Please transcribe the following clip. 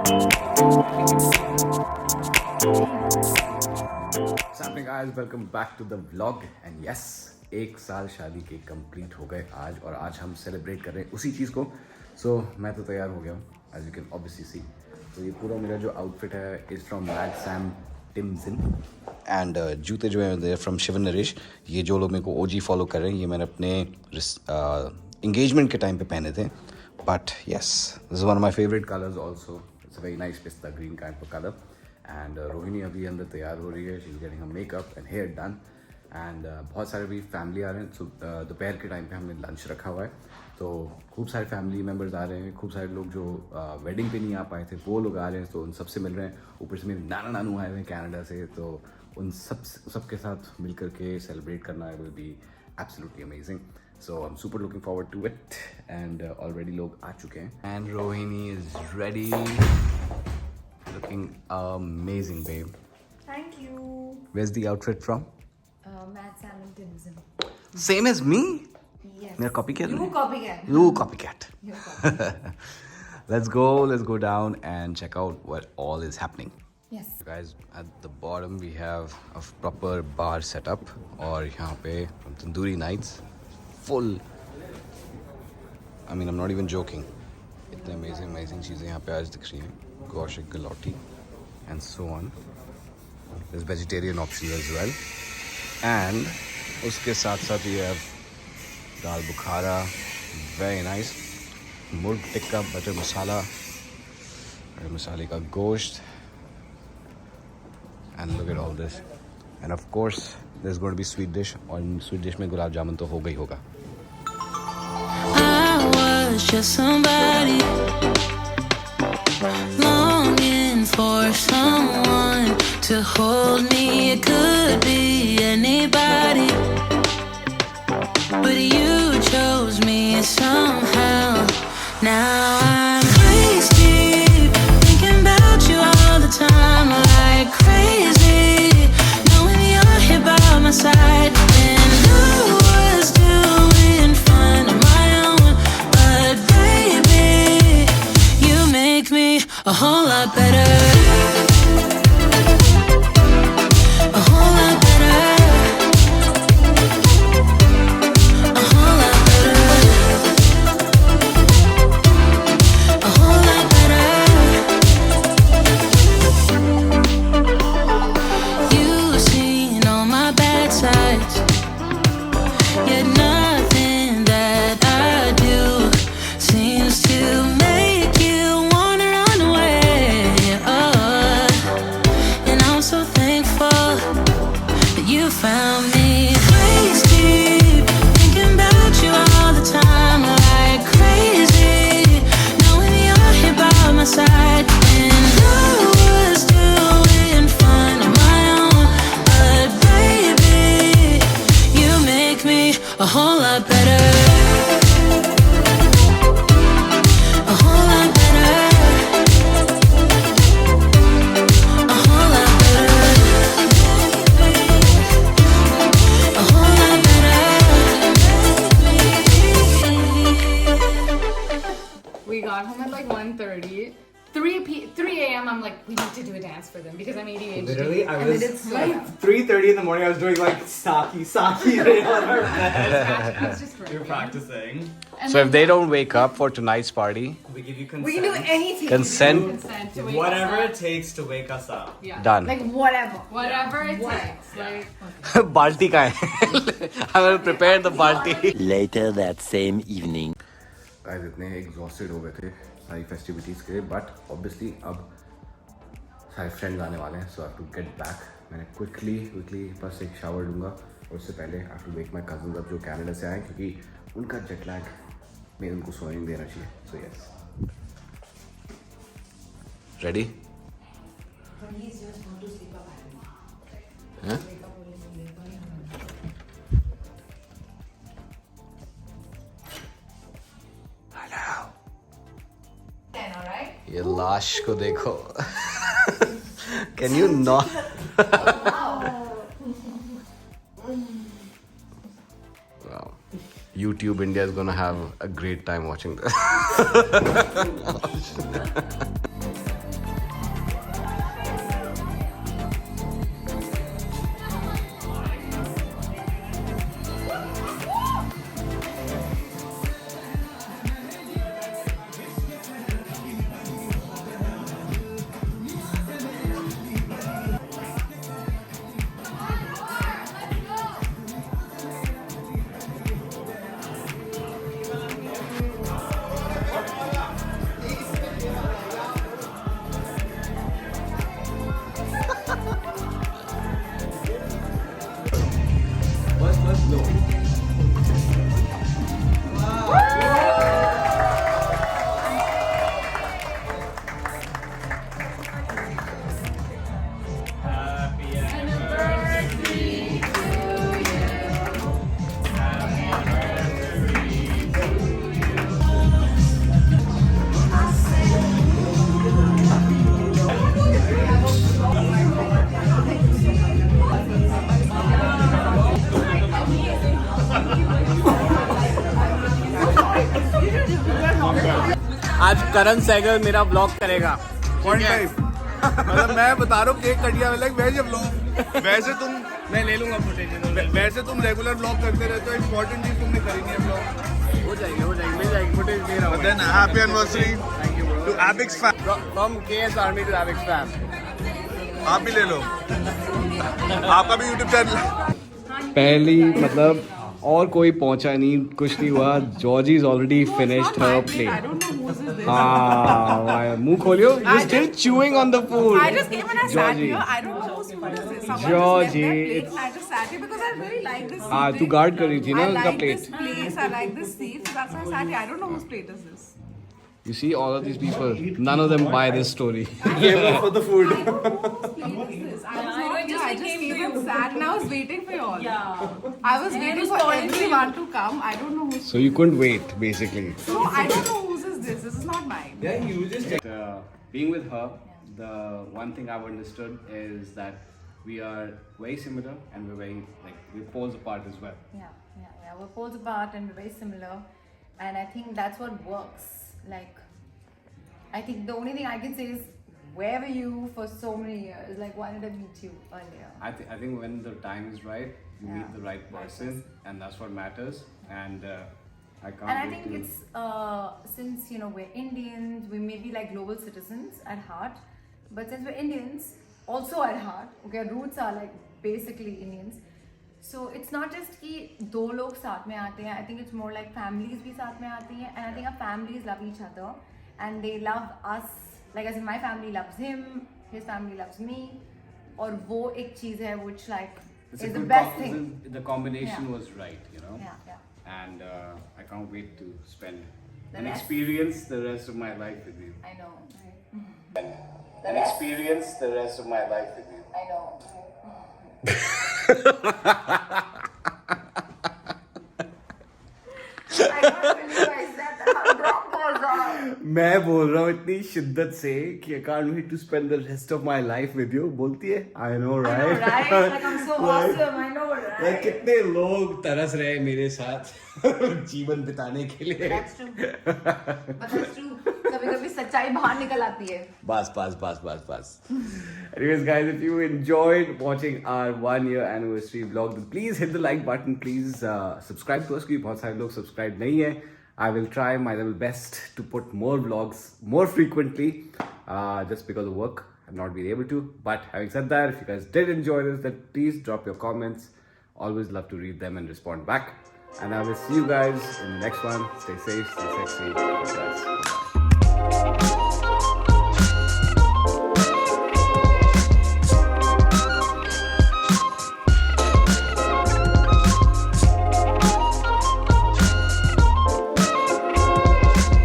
What's happening guys? Welcome back to the vlog and yes, एक साल शादी के कंप्लीट हो गए आज और आज हम सेलिब्रेट कर रहे हैं उसी चीज़ को. सो मैं तो तैयार हो गया हूँ as you can obviously see. तो ये पूरा मेरा जो आउटफिट है is from Mad Sam Timson and जूते जो हैं फ्रॉम शिव नरेश. ये जो लोग मेरे को ओजी फॉलो कर रहे हैं ये मैंने अपने इंगेजमेंट के टाइम पे पहने थे. But yes, this is one of my favourite colours also. It's a very nice pista green kind of colour. And Rohini अभी अंदर तैयार हो रही है. She is getting a makeup and hair done. And बहुत सारे भी फैमिली आ रहे हैं. सो दोपहर के टाइम पे हमने लंच रखा हुआ है. तो खूब सारे फैमिली मेम्बर्स आ रहे हैं. खूब सारे लोग जो वेडिंग पे नहीं आ पाए थे वो लोग आ रहे हैं. तो उन सबसे मिल रहे हैं. ऊपर से मेरे नाना नानू आए हुए हैं कनाडा से. तो उन सबके साथ मिल करके सेलिब्रेट करना will be absolutely amazing. So I'm super looking forward to it and already लोग आ चुके हैं. And Rohini is ready. Looking amazing, babe. Thank you. Where's the outfit from? Matt Salmon Timson. Same as me? Yes. मेरा copycat? You copycat. You copycat. You copycat. Let's go down and check out what all is happening. Yes. Guys, at the bottom we have a proper bar setup. और यहाँ पे tandoori nights. Full. I mean, I'm not even joking. इतने amazing चीज़ें यहाँ पे आज दिख रही हैं. Goshik galotti and so on. There's vegetarian options as well. And उसके साथ साथ you have dal Bukhara, very nice. मुर्ग टिक्का बटर मसाला, बटर मसाले का गोश्त. And look at all this. And of course, there's going to be sweet dish. और sweet dish में गुलाब जामुन तो होगा ही होगा. I was just somebody longing for someone to hold me. It could be anybody, but you chose me somehow. Now I'm waist deep, thinking about you all the time like crazy, knowing you're here by my side. And I was doing fine on my own, but baby, you make me a whole lot better. A whole lot better. A whole lot better. A whole lot better. You've seen all my bad sides, yet nothing that I do seems to make you wanna run away. Oh, and I'm so thankful that you found me. Waist deep, thinking about you all the time like crazy, knowing you're here by my side. And I was doing fine on my own, but baby, you make me a whole lot better. A whole lot better. A whole lot better. A whole lot better. We got home at like 1:30. 3 a.m. I'm like, we need to do a dance for them because I'm ADHD. Literally, I and was then it's like 3:30 in the morning. I was doing like saki right on her bed. I was just We were practicing. So if they don't wake up for tonight's party, We give you consent. we can do anything. Consent. Consent to wake Whatever us it up. takes to wake us up. Yeah. done. Like whatever. Whatever it takes. Like बाल्टी का है. I will prepare the balti. Later that same evening. Guys, इतने exhausted हो गए थे सारी festivities के लिए, but obviously अब सारे friends आने वाले हैं, so I have to get back. मैंने quickly बस एक shower लूँगा और उससे पहले I have to wake my cousins up जो कनाडा से आए क्योंकि उनका jet lag में उनको सोने नहीं देना चाहिए. So yes. Ready? Huh? Hello. alright? ये लाश को देखो. Can you not? Wow. YouTube India is gonna have a great time watching this. करण सहगल मेरा व्लॉग करेगा। मतलब मैं बता रहा हूँ केक कट गया, लाइक वैसे व्लॉग, वैसे तुम मैं ले लूंगा फुटेज, वैसे तुम रेगुलर व्लॉग करते रहते हो, इंपॉर्टेंट चीज तुमने करी नहीं है व्लॉग। हो जाएगी मिल जाएगी फुटेज दे रहा हूँ। Then happy anniversary to Abix fam. From KS Army to Avix fam। आप भी ले लो, आपका भी YouTube चैनल। पहली मतलब और कोई पहुंचा नहीं, कुछ नहीं हुआ। Georgie is already finished her plate. हाँ मुंह खोलियो, you still chewing on the food। I just came and I sat Georgie. here. I don't know whose food is this. Someone Georgie, just left their plate it's- and I just sat here because I really like this. हाँ तू seating. Guard कर रही थी ना I उनका like plate. this place. I like this seat. So that's why I sat here. I don't know whose plate is this. You see all of these people, none of them buy this story। Gave up for the food. I don't know whose plate is this. I was not here. I just came and sat and I was waiting for you all. Yeah. I was waiting for everyone to come. I don't know whose. So you couldn't wait basically। No, I don't know whose is this. This is not mine. Yeah, you just Being with her, the one thing I've understood is that we are very similar and we're very we're poles apart as well। Yeah. We're poles apart and we're very similar, and I think that's what works. Like, I think the only thing I can say is, where were you for so many years? Like, why did I meet you earlier? I think when the time is right, you meet Yeah. the right person, and that's what matters. And I can't. And I wait think to- it's since we're Indians, we may be like global citizens at heart, but since we're Indians also at heart, okay, our roots are like basically Indians. So it's not just कि दो लोग साथ में आते हैं. I think it's more like families भी साथ में आती हैं, and I think our families love each other and they love us. Like as in my family loves him, his family loves me, और वो एक चीज़ है which like It's a is the good best thing. The combination Yeah. was right, you know. Yeah. And I can't wait to spend The and rest. experience the rest of my life with you. I know. Right? And experience the rest of my life with you. I know. I can't believe I said that. How wrong was I? मैं बोल रहा हूँ इतनी शिद्दत से कि I can't wait to spend the rest of my life with you। बोलती है I know I right। know, right? Like I'm so awesome. I know, right? Like, कितने लोग तरस रहे मेरे साथ जीवन बिताने के लिए। That's true. But that's true. कभी-कभी सच्चाई बाहर निकल आती है. बस। Anyways, guys, if you enjoyed watching our 1-year anniversary vlog, then please hit the like button. Please subscribe to us क्योंकि बहुत सारे लोग subscribe नहीं है. I will try my level best to put more vlogs more frequently, just because of work. I've not been able to. But having said that, if you guys did enjoy this, then please drop your comments. Always love to read them and respond back. And I will see you guys in the next one. Stay safe, stay sexy. God bless. Bye-bye.